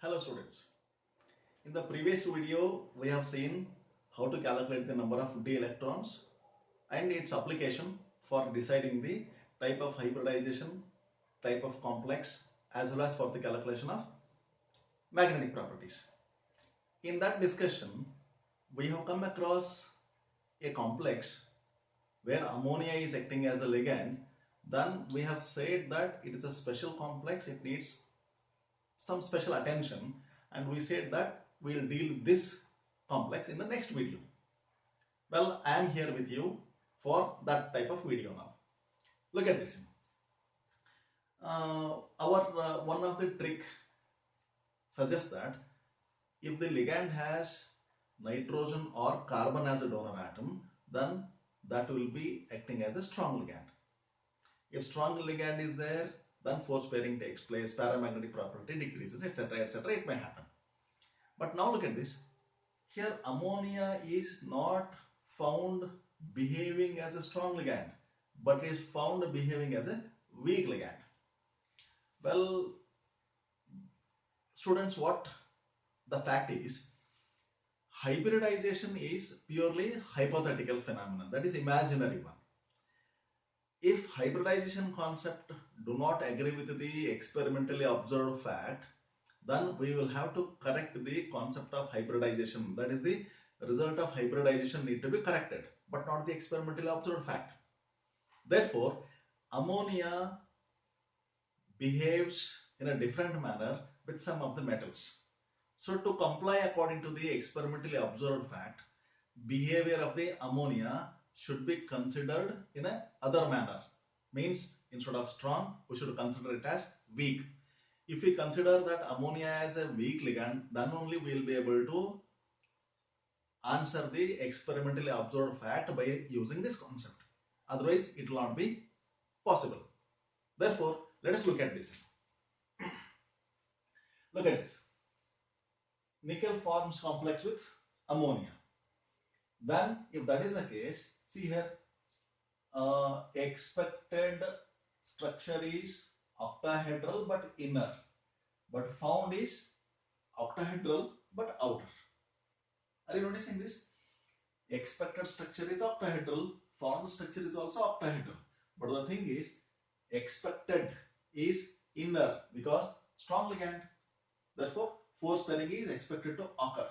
Hello students. In the previous video, we have seen how to calculate the number of d electrons and its application for deciding the type of hybridization, type of complex, as well as for the calculation of magnetic properties. In that discussion, we have come across a complex where ammonia is acting as a ligand. Then we have said that it is a special complex, it needs some special attention, and we said that we will deal with this complex in the next video. Well, I am here with you for that type of video now. Look at this. One of the trick suggests that if the ligand has nitrogen or carbon as a donor atom, then that will be acting as a strong ligand. If strong ligand is there, then force pairing takes place, paramagnetic property decreases, etc., etc. It may happen. But now look at this. Here ammonia is not found behaving as a strong ligand, but is found behaving as a weak ligand. Well, students, what the fact is, hybridization is purely hypothetical phenomenon, that is imaginary one. If hybridization concept do not agree with the experimentally observed fact, then we will have to correct the concept of hybridization. That is, the result of hybridization need to be corrected, but not the experimentally observed fact. Therefore, ammonia behaves in a different manner with some of the metals. So to comply according to the experimentally observed fact, behavior of the ammonia should be considered in a other manner. Means instead of strong, we should consider it as weak. If we consider that ammonia as a weak ligand, then only we will be able to answer the experimentally observed fact by using this concept. Otherwise, it will not be possible. Therefore, let us look at this. Look at this. Nickel forms complex with ammonia. Then, if that is the case, see here, expected structure is octahedral but inner, but found is octahedral but outer. Are you noticing this? Expected structure is octahedral, found structure is also octahedral. But the thing is, expected is inner because strong ligand. Therefore, force pairing is expected to occur.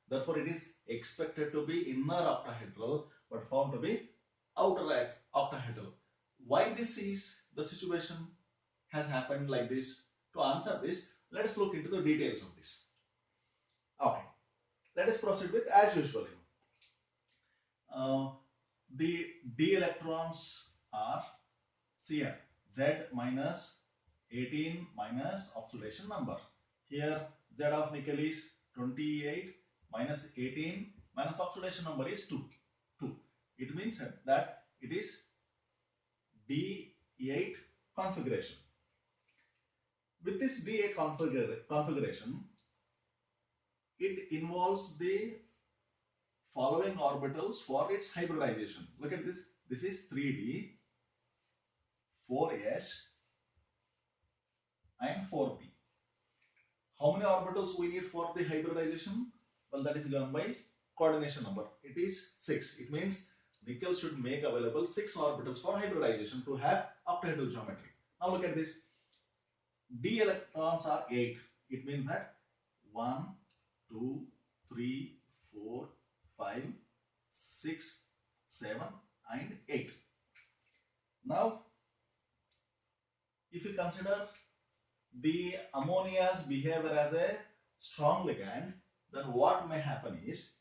Therefore, it is expected to be inner octahedral but found to be outer octahedral. Why this is the situation has happened like this? To answer this, let us look into the details of this. Okay, let us proceed with as usual. The d electrons are here Z minus 18 minus oxidation number. Here Z of nickel is 28 minus 18 minus oxidation number is 2. It means that it is D8 configuration. With this D8 configuration, it involves the following orbitals for its hybridization. Look at this. This is 3D, 4s and 4p. How many orbitals we need for the hybridization? Well, that is given by coordination number. It is 6. It means nickel should make available 6 orbitals for hybridization to have octahedral geometry. Now look at this. D electrons are 8. It means that 1, 2, 3, 4, 5, 6, 7 and 8. Now, if you consider the ammonia's behavior as a strong ligand, then what may happen is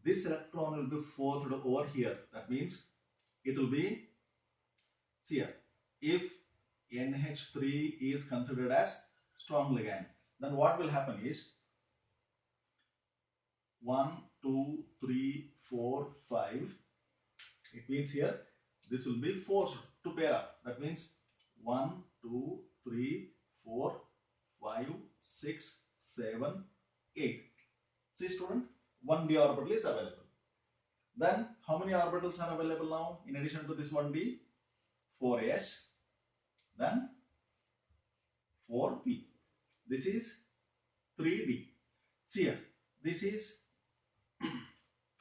this electron will be forced over here. That means it will be here. If NH3 is considered as strong ligand, then what will happen is 1, 2, 3, 4, 5. It means here this will be forced to pair up. That means 1, 2, 3, 4, 5, 6, 7, 8. See student, 1d orbital is available. Then how many orbitals are available now in addition to this 1d? 4s, then 4p. This is 3D. See here, this is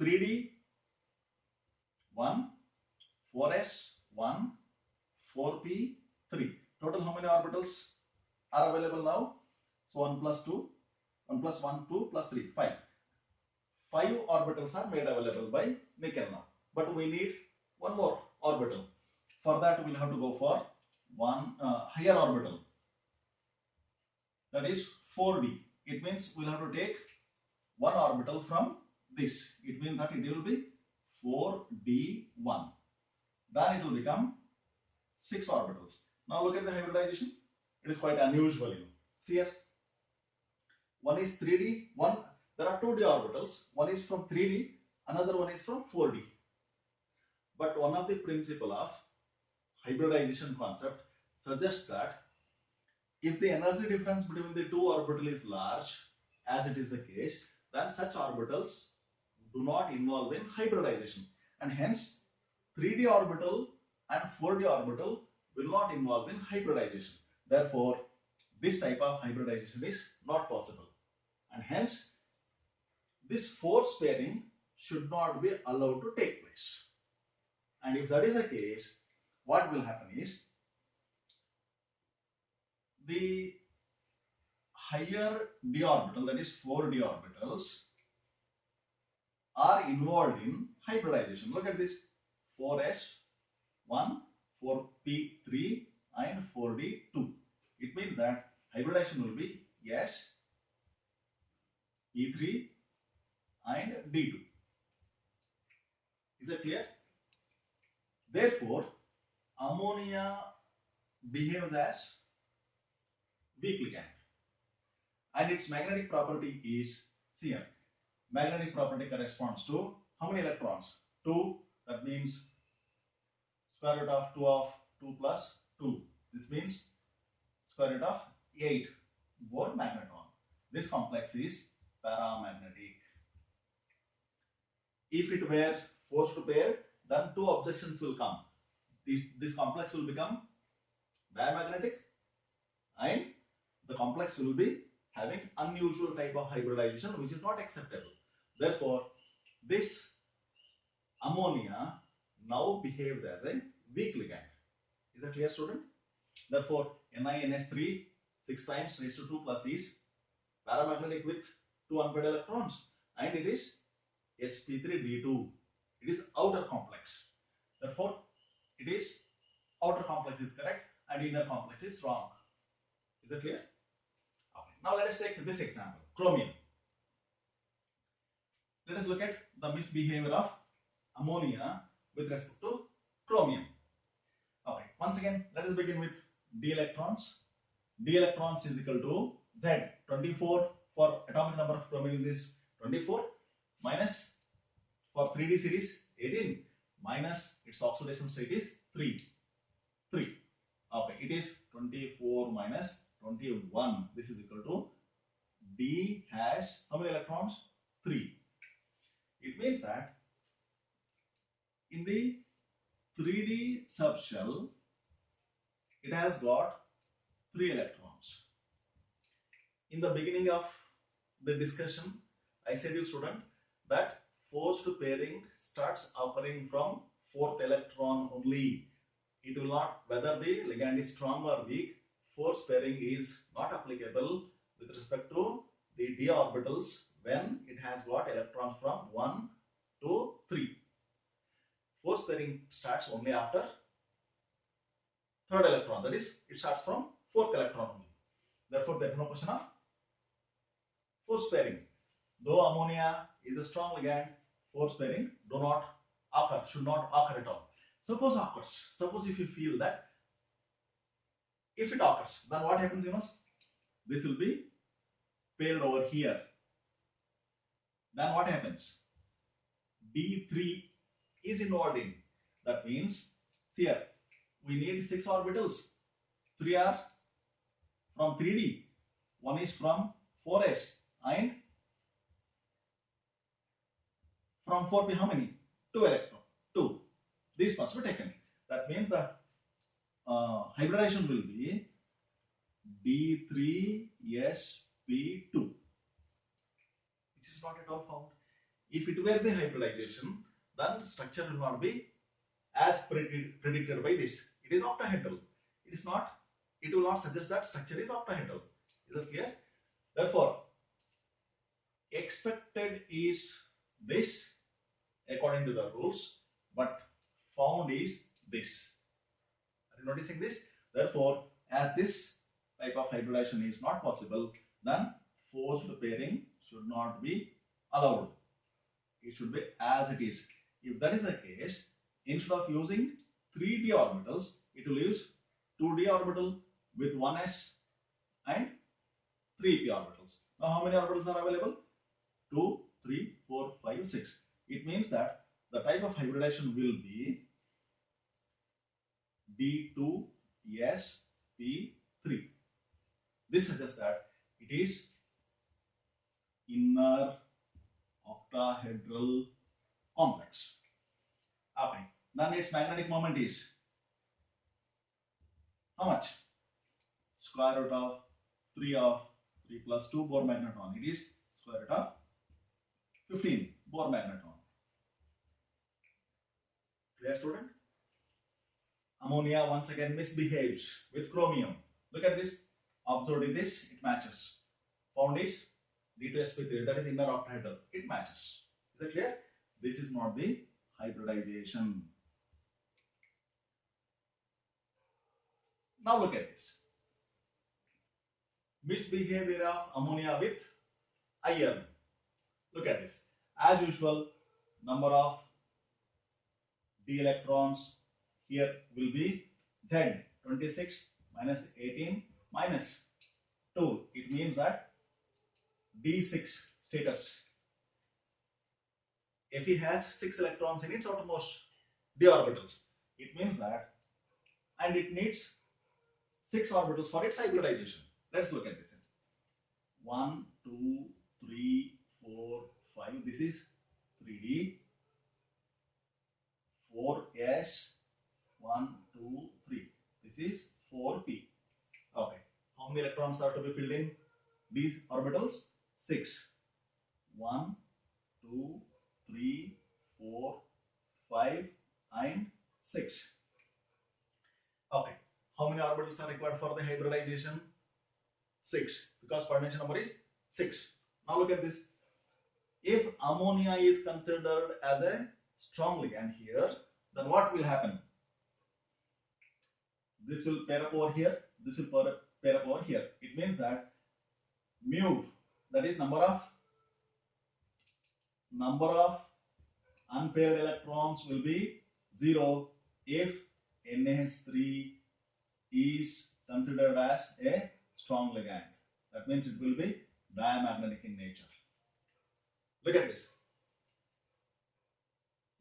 3D 1, 4s 1, 4p 3. Total how many orbitals are available now? So 1 plus 2, 1 plus 1, 2 plus 3, 5. 5 orbitals are made available by nickel now. But we need one more orbital. For that we'll have to go for one higher orbital. That is 4d. It means we'll have to take one orbital from this. It means that it will be 4d1. Then it will become 6 orbitals. Now look at the hybridization. It is quite unusual, you know. See here. One is 3d, there are 2d orbitals. One is from 3d, another one is from 4d. But one of the principle of hybridization concept suggests that if the energy difference between the two orbitals is large, as it is the case, then such orbitals do not involve in hybridization, and hence 3d orbital and 4d orbital will not involve in hybridization. Therefore, this type of hybridization is not possible, and hence this force pairing should not be allowed to take place. And if that is the case, what will happen is the higher d orbital, that is 4d orbitals, are involved in hybridization. Look at this: 4s1, 4p3 and 4d2. It means that hybridization will be s, p3 and d2. Is that clear? Therefore, ammonia behaves as weak ligand, and its magnetic property is, see here, magnetic property corresponds to how many electrons? 2. That means square root of 2 of 2 plus 2. This means square root of 8 Bohr magneton. This complex is paramagnetic. If it were forced to pair, then two objections will come. This complex will become diamagnetic, and the complex will be having unusual type of hybridization which is not acceptable. Therefore, this ammonia now behaves as a weak ligand. Is that clear, student? Therefore, NiNS3 6 times raised to 2 plus is paramagnetic with 2 unpaired electrons, and it is sp3d2. It is outer complex. Therefore, it is outer complex is correct and inner complex is wrong. Is that clear? Okay. Now let us take this example, chromium. Let us look at the misbehavior of ammonia with respect to chromium. Okay. Once again, let us begin with d electrons. D electrons is equal to Z, 24 for atomic number of chromium is 24, minus for 3D series 18, minus its oxidation state is 3. Okay, it is 24 minus 21. This is equal to D has how many electrons? 3. It means that in the 3D subshell, it has got 3 electrons. In the beginning of the discussion, I said you student that forced pairing starts occurring from 4th electron only. It will not, whether the ligand is strong or weak, force pairing is not applicable with respect to the d orbitals when it has got electrons from 1 to 3. Force pairing starts only after 3rd electron, that is, it starts from 4th electron only. Therefore, there is no question of force pairing. Though ammonia is a strong ligand, force pairing should not occur at all. Suppose occurs. Suppose if you feel that if it occurs, then what happens, you know? This will be paired over here. Then what happens? D3 is involved in. That means, see here, we need 6 orbitals. 3 are from 3D, 1 is from 4s, and from 4p how many? 2 electron. 2. These must be taken. That means the hybridization will be D3sp2. which is not at all found. If it were the hybridization, then structure will not be as predicted by this. It is octahedral. It is not. It will not suggest that structure is octahedral. Is that clear? Therefore, expected is this according to the rules, but found is this. Are you noticing this? Therefore, as this type of hybridization is not possible, then forced pairing should not be allowed. It should be as it is. If that is the case, instead of using 3d orbitals, it will use 2d orbital with 1s and 3p orbitals. Now, how many orbitals are available? 2, 3, 4, 5, 6. It means that the type of hybridization will be D2sp3. This suggests that it is inner octahedral complex. Okay. Then its magnetic moment is how much? Square root of 3 plus 2 Bohr magneton. It is square root of 15 Bohr magneton. Clear, student? Ammonia once again misbehaves with chromium. Look at this. Observed this, it matches. Found is D2sp3, that is inner octahedral. It matches. Is it clear? This is not the hybridization. Now look at this. Misbehavior of ammonia with iron. Look at this. As usual, number of d electrons here will be Z, 26 minus 18 minus 2. It means that D6 status. Fe has 6 electrons in its outermost d orbitals. It means that, and it needs 6 orbitals for its hybridization. Let's look at this. 1, 2, 3, 4, 5. This is 3D. 4s. 1, 2, 3. This is 4p. Okay. How many electrons are to be filled in these orbitals? 6. 1, 2, 3, 4, 5, and 6. Okay. How many orbitals are required for the hybridization? 6. Because coordination number is 6. Now look at this. If ammonia is considered as a strong ligand here, then what will happen? This will pair up over here. This will pair up over here. It means that mu, that is number of unpaired electrons, will be 0 if NH3 is considered as a strong ligand. That means it will be diamagnetic in nature. Look at this.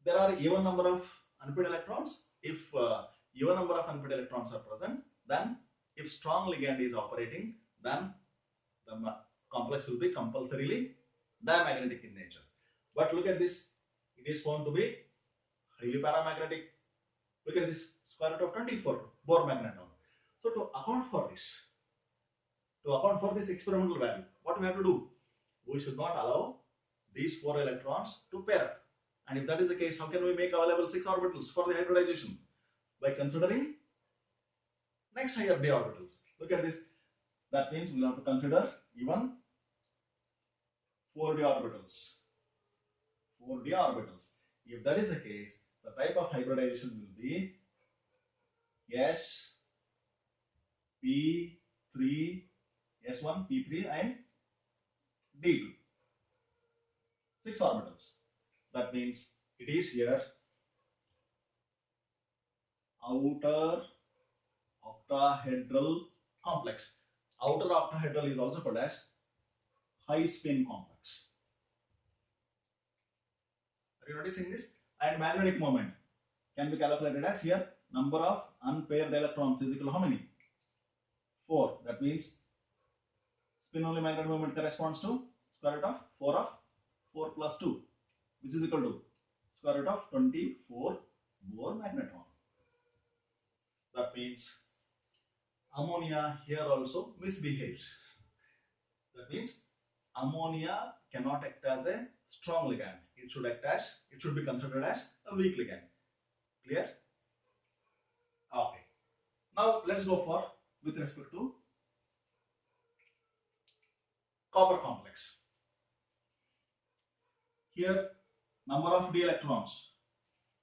There are even number of unpaired electrons. If even number of unpaired electrons are present, then if strong ligand is operating, then the complex will be compulsorily diamagnetic in nature. But look at this. It is found to be highly paramagnetic. Look at this, square root of 24 Bohr magneton. So to account for this experimental value, what we have to do? We should not allow these 4 electrons to pair up. And if that is the case, how can we make available 6 orbitals for the hybridization? By considering next higher d orbitals. Look at this. That means we will have to consider even 4d orbitals. 4d orbitals. If that is the case, the type of hybridization will be S, P3, S1, P3 and D2. 6 orbitals. That means it is here outer octahedral complex. Outer octahedral is also called as high spin complex. Are you noticing this? And magnetic moment can be calculated as here number of unpaired electrons is equal to how many? 4. That means spin only magnetic moment corresponds to square root of 4 plus 2, which is equal to square root of 24 Bohr magneton. That means ammonia here also misbehaves. That means ammonia cannot act as a strong ligand. It should be considered as a weak ligand. Clear? Okay. Now let's go for with respect to copper complex. Here, number of d electrons.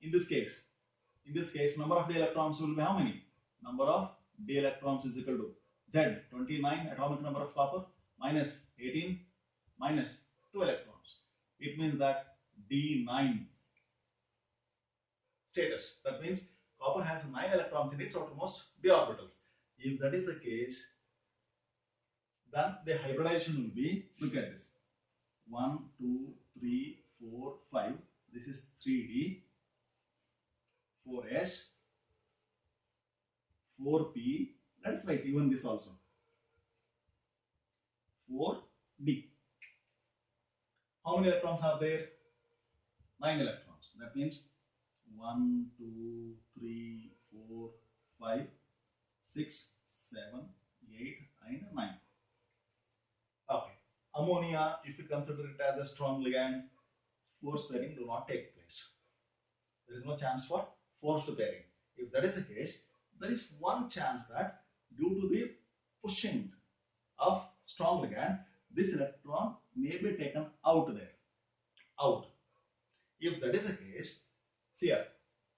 In this case, number of d electrons will be how many? Number of d electrons is equal to Z, 29 atomic number of copper minus 18 minus 2 electrons. It means that D9 status. That means copper has 9 electrons in its outermost d orbitals. If that is the case, then the hybridization will be, look at this, 1, 2, 3, 4, 5. This is 3D, 4S, 4P. Let's write even this also, 4D. How many electrons are there? 9 electrons. That means 1, 2, 3, 4, 5, 6, 7, 8, and 9. Okay. Ammonia, if you consider it as a strong ligand, forced pairing do not take place. There is no chance for forced pairing. If that is the case, there is one chance that due to the pushing of strong ligand, this electron may be taken out there. Out. If that is the case, see here,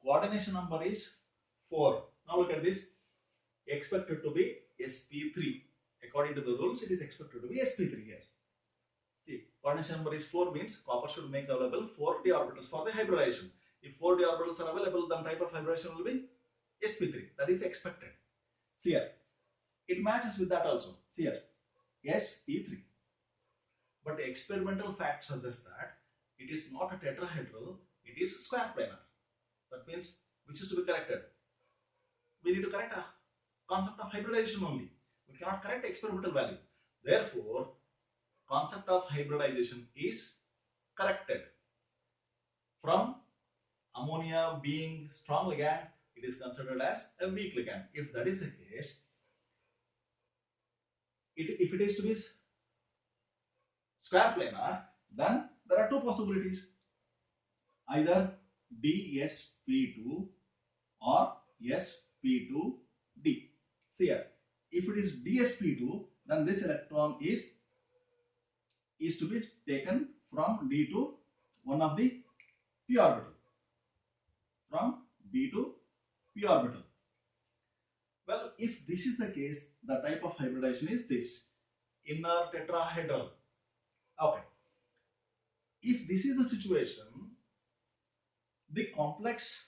coordination number is 4. Now look at this, expected to be sp3. According to the rules, it is expected to be sp3 here. See, coordination number is 4 means copper should make available 4d orbitals for the hybridization. If 4d orbitals are available, then type of hybridization will be sp3. That is expected. See here, it matches with that also. See here, sp3. But experimental fact suggests that it is not a tetrahedral, it is square planar. That means which is to be corrected? We need to correct a concept of hybridization only. We cannot correct experimental value. Therefore, concept of hybridization is corrected. From ammonia being strong ligand, it is considered as a weak ligand. If that is the case, if it is to be square planar, then there are two possibilities. Either DsP2 or sp2d. See here, if it is dsp2, then this electron is to be taken from d to one of the p orbital. From d to p orbital. Well, if this is the case, the type of hybridization is this, inner tetrahedral. Okay. If this is the situation, the complex,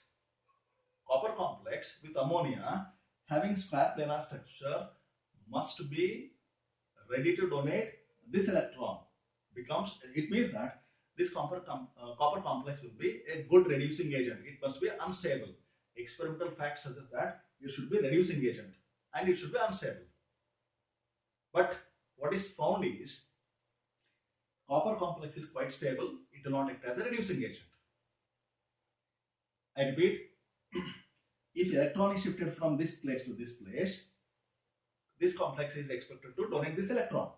copper complex with ammonia having square planar structure must be ready to donate this electron. It means that this copper complex will be a good reducing agent. It must be unstable. Experimental facts suggest that it should be reducing agent and it should be unstable. But what is found is copper complex is quite stable. It will not act as a reducing agent. I repeat, if electron is shifted from this place to this place, this complex is expected to donate this electron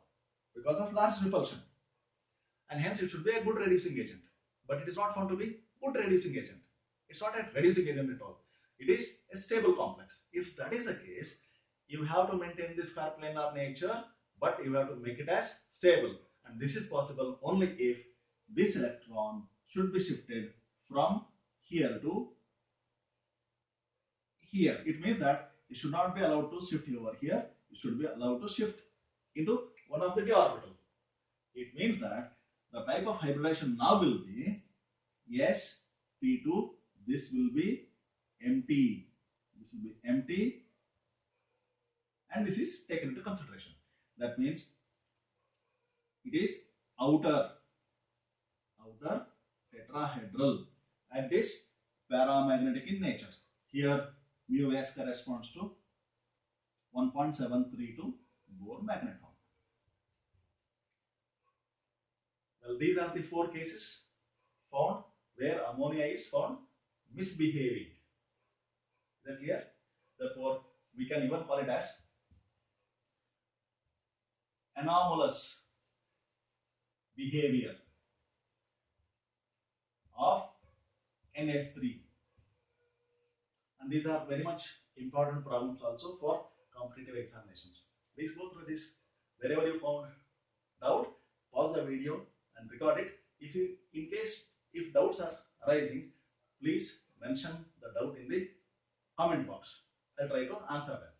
because of large repulsion. And hence it should be a good reducing agent. But it is not found to be good reducing agent. It's not a reducing agent at all. It is a stable complex. If that is the case, you have to maintain this square planar nature, but you have to make it as stable. And this is possible only if this electron should be shifted from here to here. It means that it should not be allowed to shift over here. It should be allowed to shift into one of the d orbital. It means that the type of hybridization now will be sp2. This will be empty. This will be empty, and this is taken into consideration. That means it is outer tetrahedral and it is paramagnetic in nature. Here mu s corresponds to 1.732 Bohr magneton. Well, these are the 4 cases found where ammonia is found misbehaving. Is that clear? Therefore, we can even call it as anomalous behavior of NS3. And these are very much important problems also for competitive examinations. Please go through this. Wherever you found doubt, pause the video and record it. In case if doubts are arising, please mention the doubt in the comment box. I'll try to answer them.